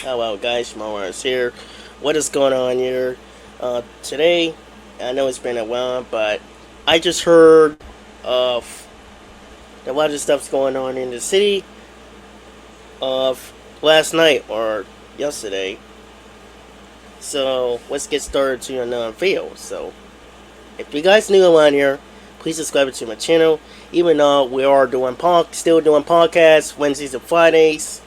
Hello guys, Mars here. What is going on here? Today, I know it's been a while, but I just heard of a lot of stuff's going on in the city of last night or yesterday. So let's get started to another video. So if you guys new around here, please subscribe to my channel. Even though we are still doing podcasts Wednesdays and Fridays.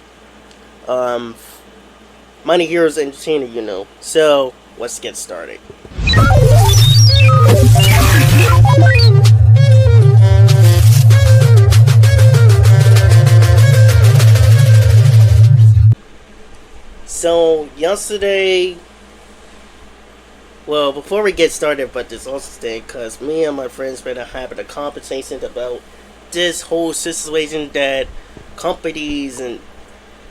Money Heroes Entertainer, you know. So, let's get started. So, yesterday, well, before we get started about this also thing, because me and my friends been having a conversation about this whole situation that companies and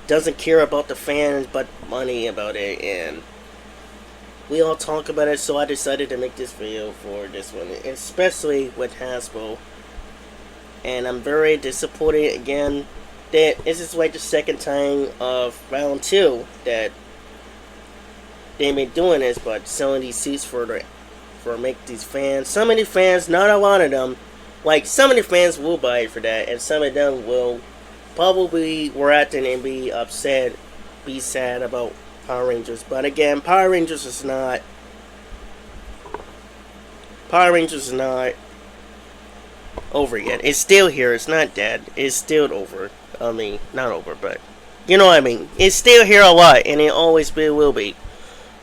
doesn't care about the fans but money about it, and we all talk about it, so I decided to make this video for this one, especially with Hasbro. And I'm very disappointed again that this is like the second time of round 2 that they've been doing this, but selling these seats for make these fans. Some of the fans, not a lot of them, like some of the fans will buy it for that, and some of them will probably reacting and be upset, be sad about Power Rangers. But again, Power Rangers is not over yet. It's still here. It's not dead. It's still over. I mean, not over, but you know what I mean. It's still here a lot, and it always will be.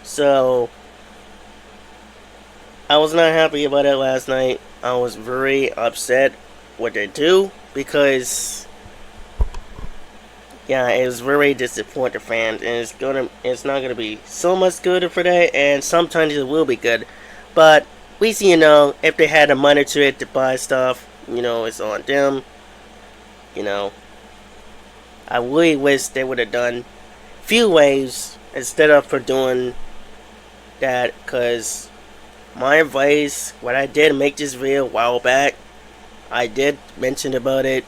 So I was not happy about it last night. I was very upset what they do, because yeah, it was very disappointing fans, and it's not gonna be so much good for that, and sometimes it will be good, but at least, you know, if they had the money to it to buy stuff, you know, it's on them. You know, I really wish they would have done few waves instead of for doing that, because my advice, what I did make this video a while back, I did mention about it,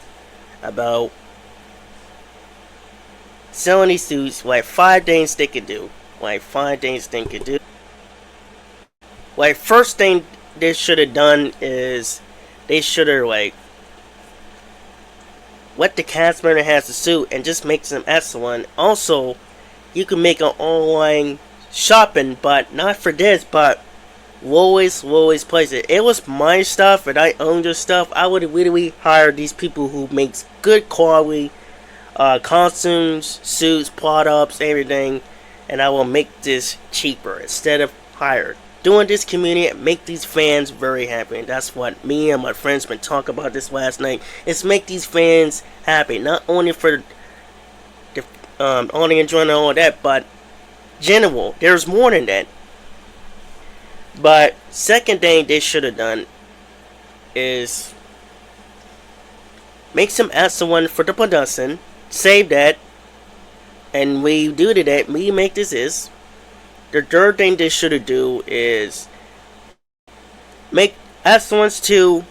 about selling these suits, like 5 things they could do. Like 5 things they could do. Like, first thing they should have done is they should have like let the cast member has the suit and just make some extra one. Also, you can make an online shopping, but not for this, but lowest place it. It was my stuff and I owned this stuff. I would have really hired these people who makes good quality costumes, suits, products, everything, and I will make this cheaper instead of higher. Doing this community, make these fans very happy, and that's what me and my friends been talking about this last night. Is make these fans happy, not only for the only enjoying all of that, but general. There's more than that. But second thing they should have done is make some extra one for the production. Save that, and we do that. We make this is the third thing they should do is make S1s too,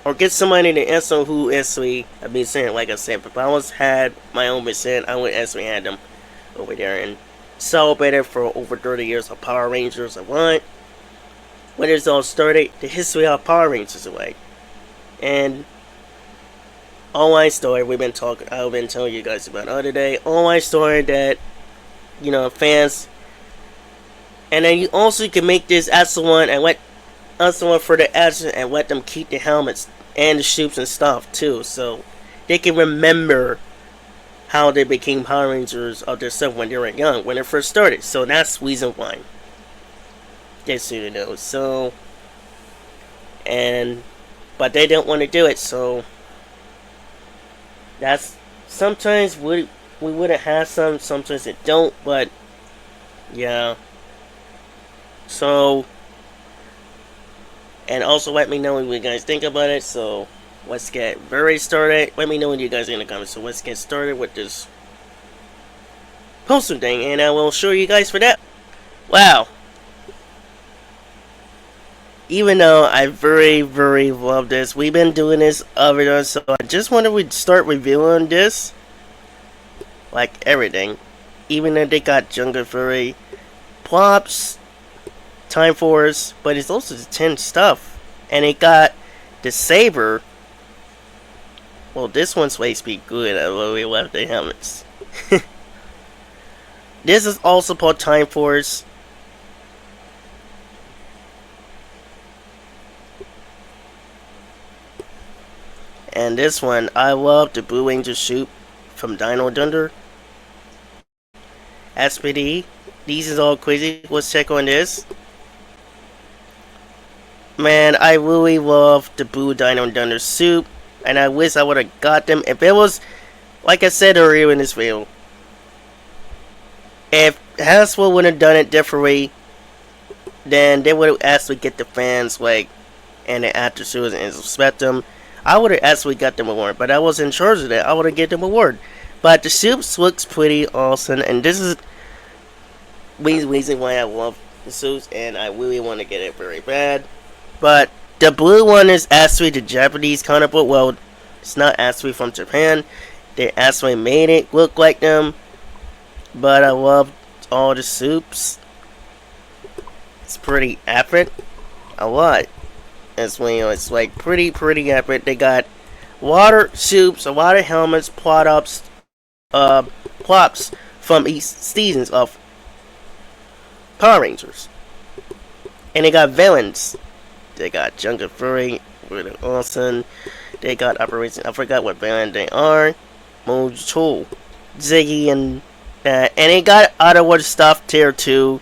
or get somebody to S1 who actually, I've been saying, like I said, if I had my own percent, I would actually had them over there and celebrated for over 30 years of Power Rangers. I want when it's all started, the history of Power Rangers away, and online story I've been telling you guys about the other day. Online story that, you know, fans, and then you also can make this extra one and let us one for the action and let them keep the helmets and the suits and stuff too, so they can remember how they became Power Rangers of themselves when they were young, when they first started. So that's the reason why. Just so you know. So, but they don't want to do it, so that's sometimes we would have had some, sometimes it don't, but yeah. So, and also let me know what you guys think about it. So let's get very started. Let me know what you guys in the comments. So let's get started with this poster thing, and I will show you guys for that. Wow. Even though I very love this, we've been doing this other, so I just wanted to start reviewing this, like everything. even though they got Jungle Fury, Plops, Time Force, but it's also the 10 stuff. And it got the Saber. Well, this one's supposed to be good. I really love the helmets. This is also called Time Force. And this one, I love the Blue Ranger suit from Dino Thunder. SPD. These is all crazy. Let's check on this. Man, I really love the Blue Dino Thunder suit. And I wish I would have got them. If it was, like I said earlier in this video, if Hasbro would have done it differently, then they would have actually get the fans, like, and the actors and respect them. I would have actually got them award, but I was in charge of that. I would have get them award. But the suits looks pretty awesome, and this is the reason why I love the suits, and I really want to get it very bad. But the blue one is actually the Japanese comic book. Well, it's not actually from Japan. They actually made it look like them. But I love all the suits. It's pretty epic. A lot. As well, it's like pretty epic. They got water suits, a lot of helmets, plops from each seasons of Power Rangers. And they got villains. They got Jungle Fury, really awesome. They got Operation, I forgot what villain they are. Mojo, Ziggy, and that. And they got other stuff tier 2.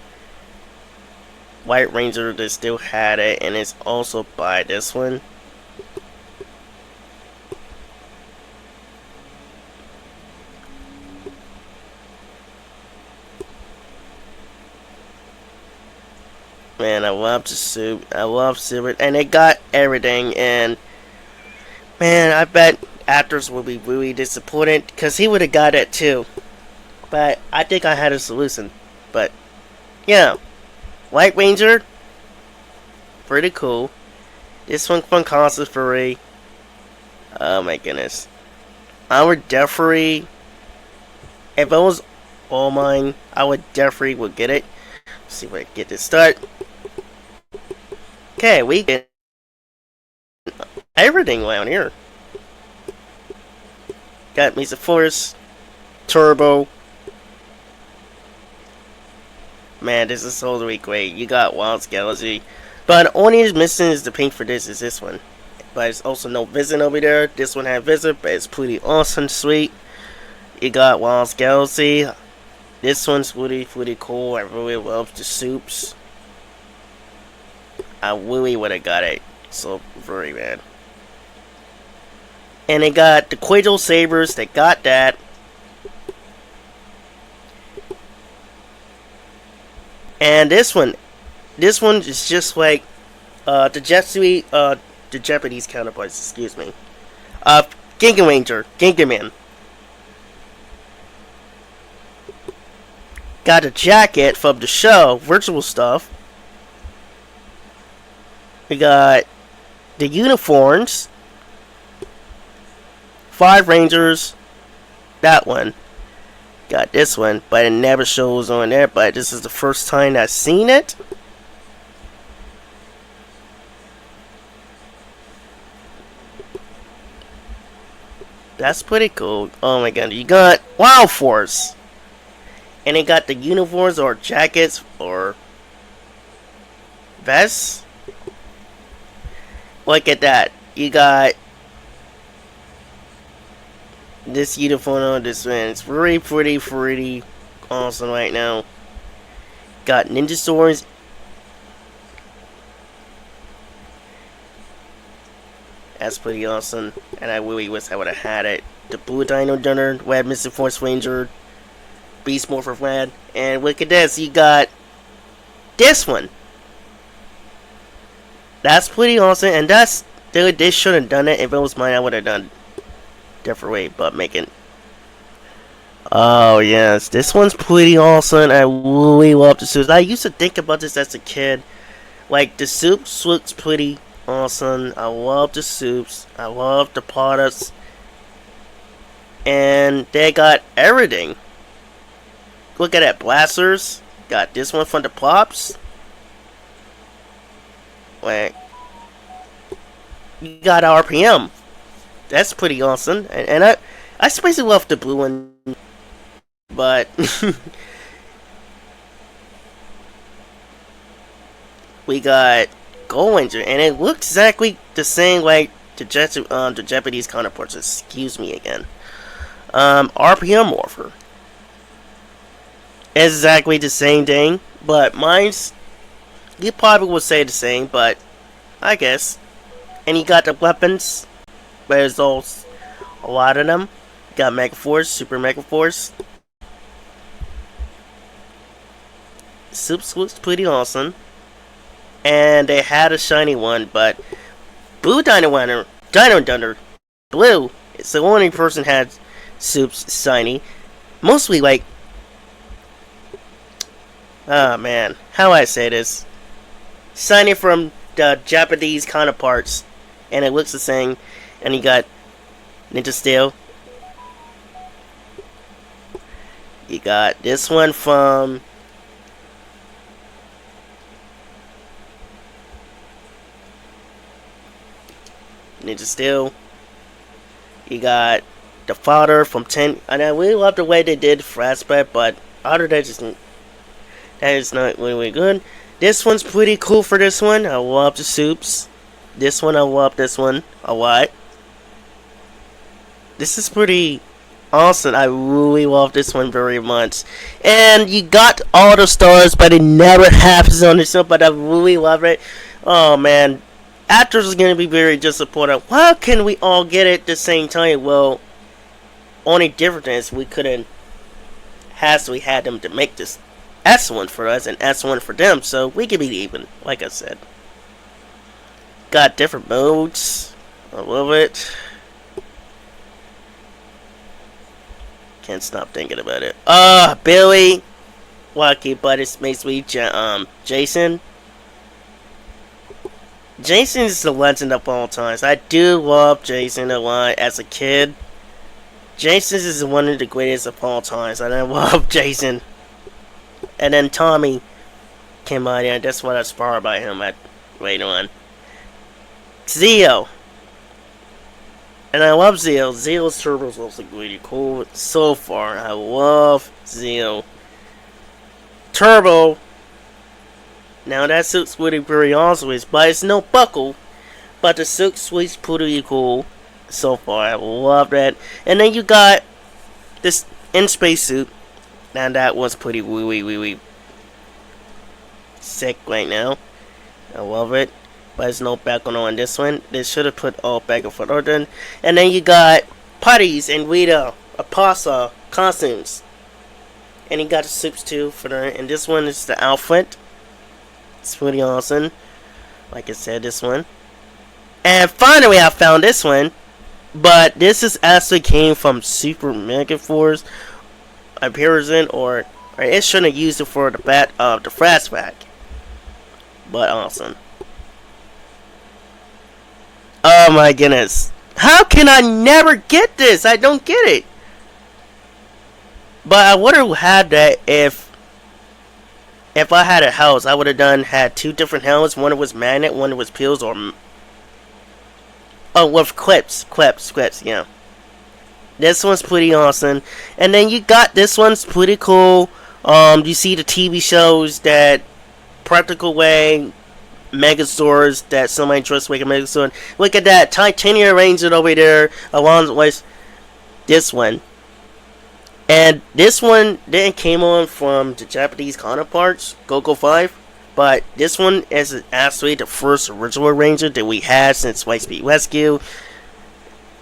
White Ranger, they still had it, and it's also by this one. Man, I love the suit. I love Silver, and they got everything. And man, I bet actors will be really disappointed because he would have got it too. But I think I had a solution. But yeah. White Ranger, pretty cool. This one from Constant Fury. Oh my goodness. I would definitely, if it was all mine, I would definitely would get it. Let's see where I get this start. Okay, we get everything around here. Got Mesa Force, Turbo. Man, this is totally great. You got Wild's Galaxy. But only missing is the pink for this is this one. But it's also no Visit over there. This one had Visit, but it's pretty awesome, sweet. You got Wild's Galaxy. This one's pretty cool. I really love the soups. I really would have got it. So, very bad. And they got the Quadrant Sabers. They got that. And this one is just like the Japanese counterparts, excuse me. Ginga Ranger, Ginga Man. Got a jacket from the show, virtual stuff. We got the uniforms. 5 Rangers. That one. Got this one, but it never shows on there, but this is the first time I've seen it. That's pretty cool. Oh my god, you got Wild Force. And they got the uniforms or jackets or vests. Look at that. You got this uniform on this one. It's pretty awesome right now. Got ninja swords. That's pretty awesome. And I really wish I would have had it. The Blue Dino Thunder, Red Mr. Force Ranger, Beast Morpher Vlad. And look at this. You got this one. That's pretty awesome. And they should have done it. If it was mine, I would have done different way, but making. Oh yes, this one's pretty awesome. I really love the suits. I used to think about this as a kid. Like the soups looks pretty awesome. I love the soups. I love the products, and they got everything. look at that blasters. Got this one from the Plops. Wait. You got RPM. That's pretty awesome. And I especially love the blue one. But we got Gold Ranger, and it looks exactly the same like the Japanese counterparts. Excuse me again. RPM Morpher. It's exactly the same thing, but mine's, you probably would say the same, but I guess. And you got the weapons, but there's also a lot of them. You got Mega Force, Super Mega Force. Soups looks pretty awesome. And they had a shiny one, but Blue Dino Thunder, Blue, it's the only person had Soups shiny. Mostly like, oh man, how do I say this? Shiny from the Japanese counterparts, and it looks the same. And you got Ninja Steel. You got this one from Ninja Steel. You got the father from 10. And I really love the way they did flashback, but other than that is not really good. This one's pretty cool for this one. I love the soups. This one, I love this one a lot. This is pretty awesome. I really love this one very much. And you got all the stars, but it never happens on this show. But I really love it. Oh man. Actors are going to be very disappointed. Why can we all get it at the same time? Well, only difference is we couldn't we had them to make this S1 for us and S1 for them, so we can be even, like I said. Got different modes. I love it. Can't stop thinking about it. Billy. Wacky, but it makes me Jason. Jason is the legend of all times. I do love Jason a lot as a kid. Jason is one of the greatest of all times, and I love Jason. And then Tommy came out here, and that's what I inspired by him at later on. Zeo. And I love Zeo. Zeo's turbo is also really cool so far. I love Zeo. Turbo. Now that suit's really very awesome, but it's no buckle. But the suit's pretty cool so far. I love that. And then you got this in space suit. Now that was pretty really sick right now. I love it. But there's no buckle on this one. They should have put all buckle for Orton. And then you got Putties and Rita, Apasa costumes. And you got the suits too for that. And this one is the outfit. It's pretty awesome. Like I said, this one. And finally I found this one. But this is actually came from Super Mega Force appearance, or it shouldn't have used it for the flashback. But awesome. Oh my goodness. How can I never get this? I don't get it. But I would have had that if I had a house. I would have had two different houses. One was magnet, one was pills, or with clips, yeah. This one's pretty awesome. And then you got this one's pretty cool. You see the TV shows that Practical Way, Megastores, that somebody trusts like a Megastore. Look at that Titanium Ranger over there, along with this one. And this one then came on from the Japanese counterparts, Go-Go 5. But this one is actually the first original Ranger that we had since White Speed Rescue.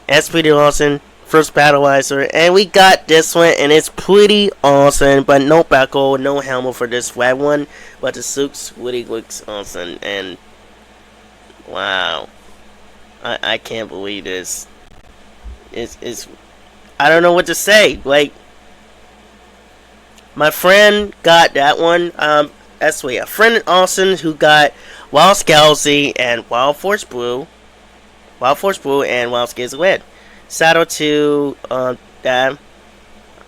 That's pretty awesome. First battleizer. And we got this one, and it's pretty awesome. But no buckle, no helmet for this flat one. But the suit really looks awesome. And wow. I can't believe this. It's I don't know what to say. Like, my friend got that one. That's a friend Austin who got Wild Scalzi and Wild Force Blue. Wild Force Blue and Wild Scalzi Red. Shout out to that.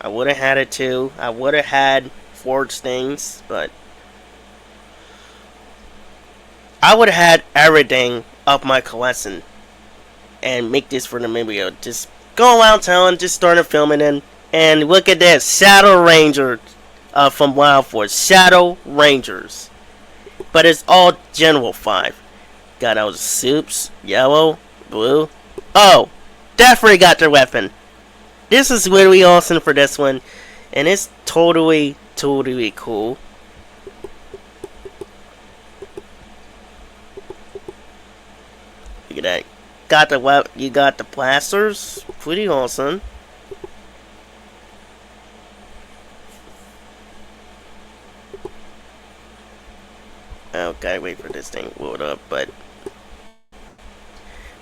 I would have had it too. I would have had forged things, but I would have had everything of my collection and make this for the video. Just go around town, just start filming in, and look at this Shadow Ranger from Wild Force. Shadow Rangers, but it's all General 5. Got those soups, yellow, blue. Oh, definitely got their weapon. This is really awesome for this one, and it's totally cool. Look at that. Got the you got the blasters. Pretty awesome. Oh, gotta wait for this thing to load up, but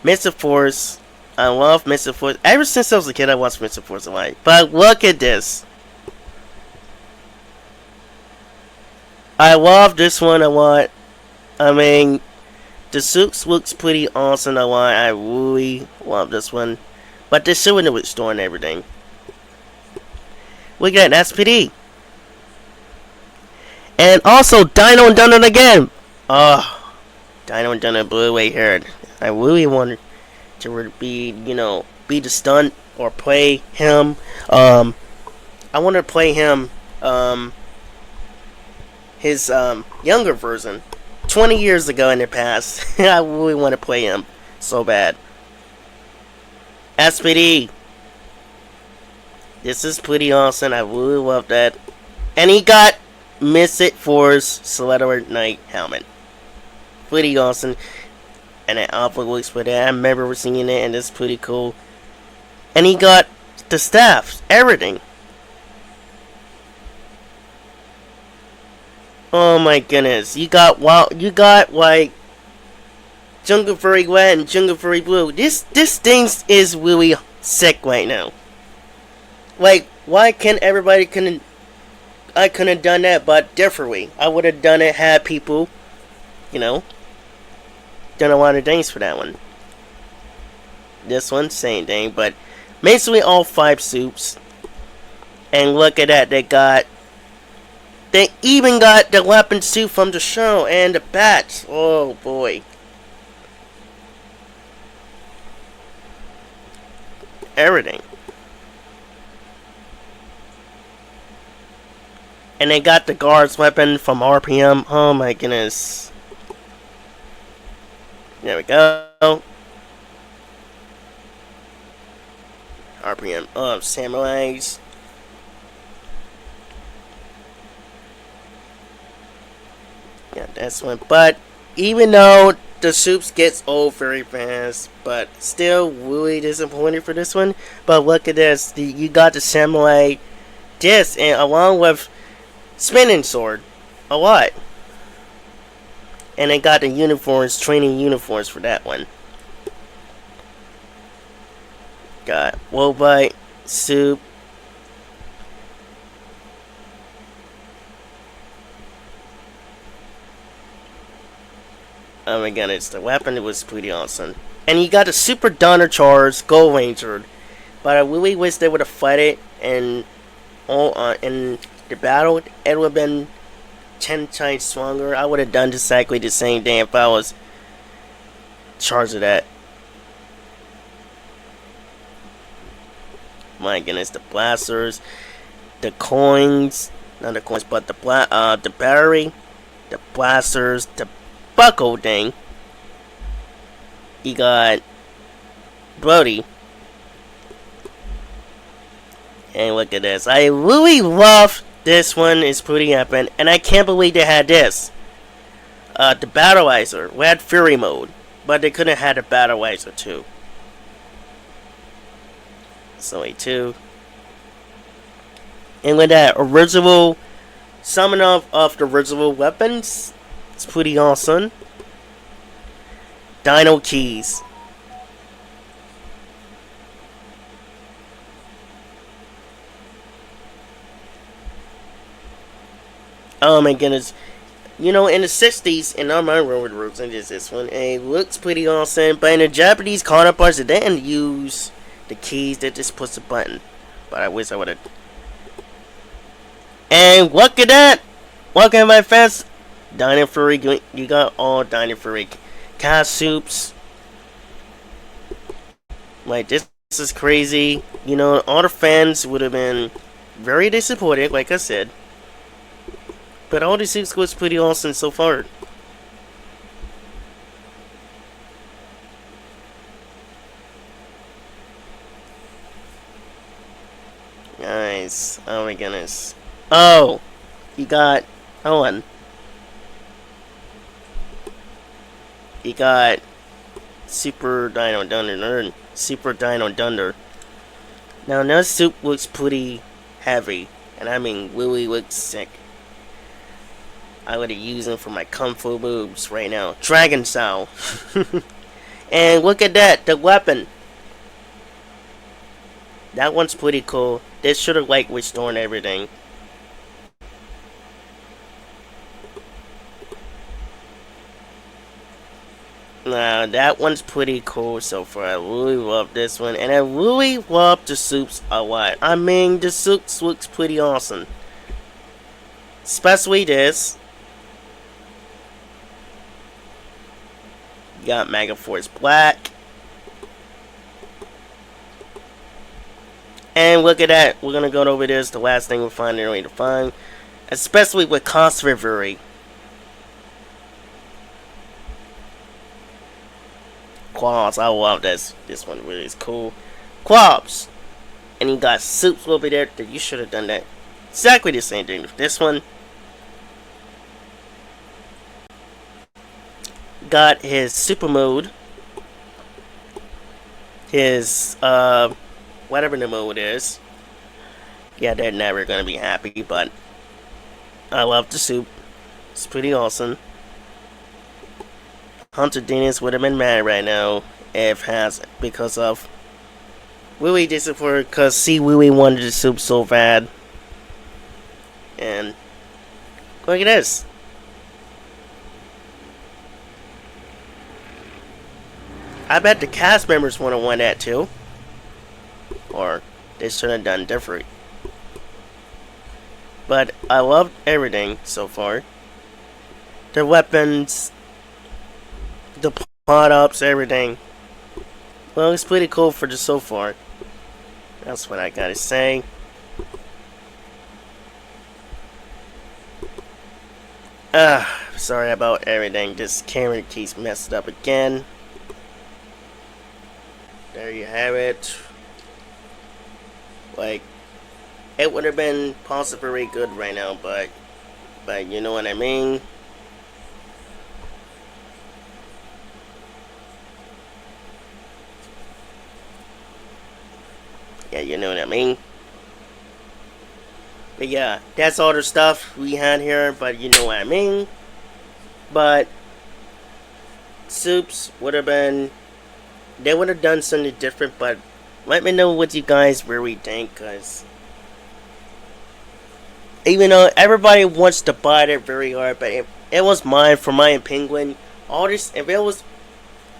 Mr. Force, I love Mr. Force. Ever since I was a kid, I watched Mr. Force a lot. But look at this. I love this one a lot. I mean, the suits looks pretty awesome a lot. I really love this one. But they're showing it with store and everything. Look at that, SPD. And also, Dino and Dunner again. Oh, Dino and Dunner blue right here. I really wanted to be, be the stunt or play him. I want to play him, his younger version, 20 years ago in the past. I really want to play him so bad. SPD. This is pretty awesome. I really love that. And he got Mystic Force Celebrity Knight helmet. Pretty awesome. And it awfully looks with it. I remember seeing it, and it's pretty cool. And he got the staff, everything. Oh my goodness! You got like Jungle Fury Red and Jungle Fury Blue. This thing is really sick right now. Like, why can't everybody I couldn't have done that, but differently. I would have done it, had people, done a lot of things for that one. This one, same thing, but basically all 5 soups. And look at that, they even got the weapon suit from the show and the bats. Oh boy. Everything. And they got the guard's weapon from RPM. Oh my goodness. There we go. RPM of samurais. Yeah, that's one. But even though the soups gets old very fast, but still really disappointed for this one. But look at this. You got the samurai disc, and along with spinning sword, a lot. And they got the uniforms, training uniforms for that one. Got Wobite, soup. Oh my goodness, the weapon was pretty awesome. And you got the Super Donner Charge Gold Ranger. But I really wish they would have fought it and in the battle. It would have been 10 times stronger. I would have done exactly the same thing if I was charged of that. My goodness, the blasters, the coins, not the coins, but the battery, the blasters, the buckle thing. You got Brody. And look at this. I really love this one. It's pretty epic. And I can't believe they had this. The Battleizer. We had Fury mode. But they couldn't have had a Battleizer too. So A2. And with that original summon of the original weapons, it's pretty awesome. Dino keys. Oh my goodness. In the 60s, and I'm not with roots in this one, and it looks pretty awesome, but in the Japanese counterparts, they didn't use the keys, they just push the button. But I wish I would have And look at that! Welcome my fans. Dino Fury, you got all Dino Fury cast soups. Like this is crazy. You know, all the fans would have been very disappointed, like I said. But all the soups was pretty awesome so far. Nice. Oh my goodness. Oh! You got... Hold on. You got... Super Dino Dunder. Super Dino Dunder. Now, that soup looks pretty heavy. And I mean, really looks sick. I would use them for my kung fu moves right now. Dragon style. And look at that, the weapon. That one's pretty cool. This should have like restored everything. Now that one's pretty cool so far. I really love this one, and I really love the soups a lot. I mean, the soups looks pretty awesome, especially this. You got Mega Force Black. And look at that. We're going to go over this. The last thing we'll find there to find. Especially with cost recovery. Quabs. I love this. This one really is cool. Quabs. And you got soups over there. That you should have done that. Exactly the same thing with this one. Got his super mode. His, whatever the mode is. Yeah, they're never gonna be happy, but I love the soup. It's pretty awesome. Hunter Dennis would have been mad right now if has because of Willie disappointed because see Willie wanted the soup so bad. And look at this. I bet the cast members would have won that too. Or they should have done different. But I loved everything so far. The weapons, the pot-ups, everything. Well, it's pretty cool for the so far. That's what I gotta say. Sorry about everything. This camera keeps messed up again. There you have it. Like, it would have been possibly good right now, but you know what I mean. Yeah, you know what I mean. But yeah, that's all the stuff we had here, but you know what I mean. But soups would have been, they would have done something different, but let me know what you guys really think, cause even though everybody wants to buy it very hard, but if it was mine for my Penguin, all this, if it was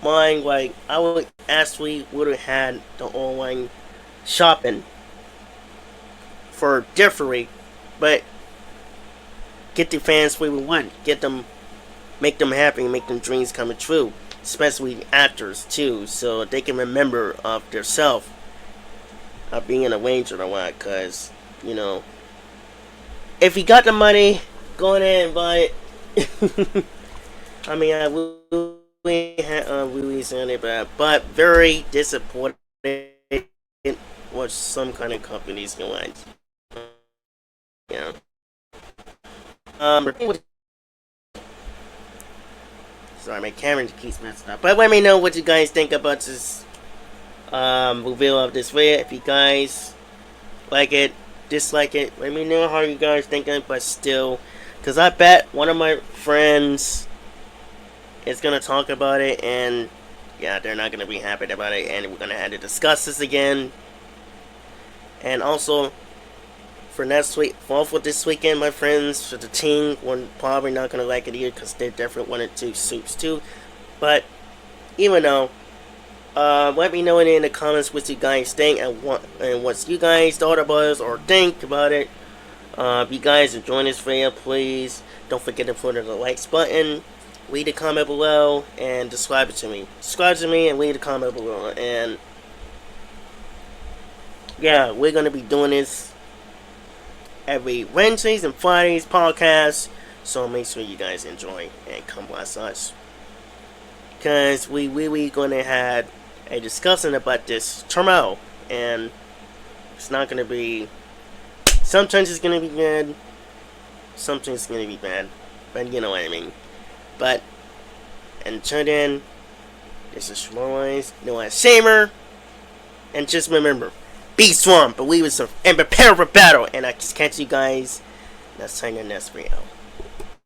mine, like I would actually would have had the online shopping for different, but get the fans what we want, get them, make them happy, make them dreams come true, especially actors too, so they can remember of their self of being a ranger or what, cause you know, if you got the money, go ahead and buy it. I mean, I really had really sounded bad, but very disappointed with some kind of companies going. You know, sorry, my camera keeps messing up. But let me know what you guys think about this reveal of this video. If you guys like it, dislike it, let me know how you guys thinking. But still, because I bet one of my friends is gonna talk about it, and yeah, they're not gonna be happy about it, and we're gonna have to discuss this again. And also for next week, for this weekend, my friends, for the team, we're probably not gonna like it either because they definitely wanted two soups too. But even though, let me know in the comments what you guys think and what you guys thought about it or think about it. If you guys enjoying this video, please don't forget to put the likes button, leave a comment below, and subscribe to me. Subscribe to me and leave a comment below. And yeah, we're gonna be doing this every Wednesdays and Fridays podcast. So make sure you guys enjoy and come watch us, because we really gonna have a discussion about this tomorrow, and it's not gonna be. Sometimes it's gonna be good, sometimes it's gonna be bad, but you know what I mean. But until then, this is Schmoyes, Noah Shamer, and just remember, be strong, believe in yourself, and prepare for battle. And I just catch you guys next time in the next video.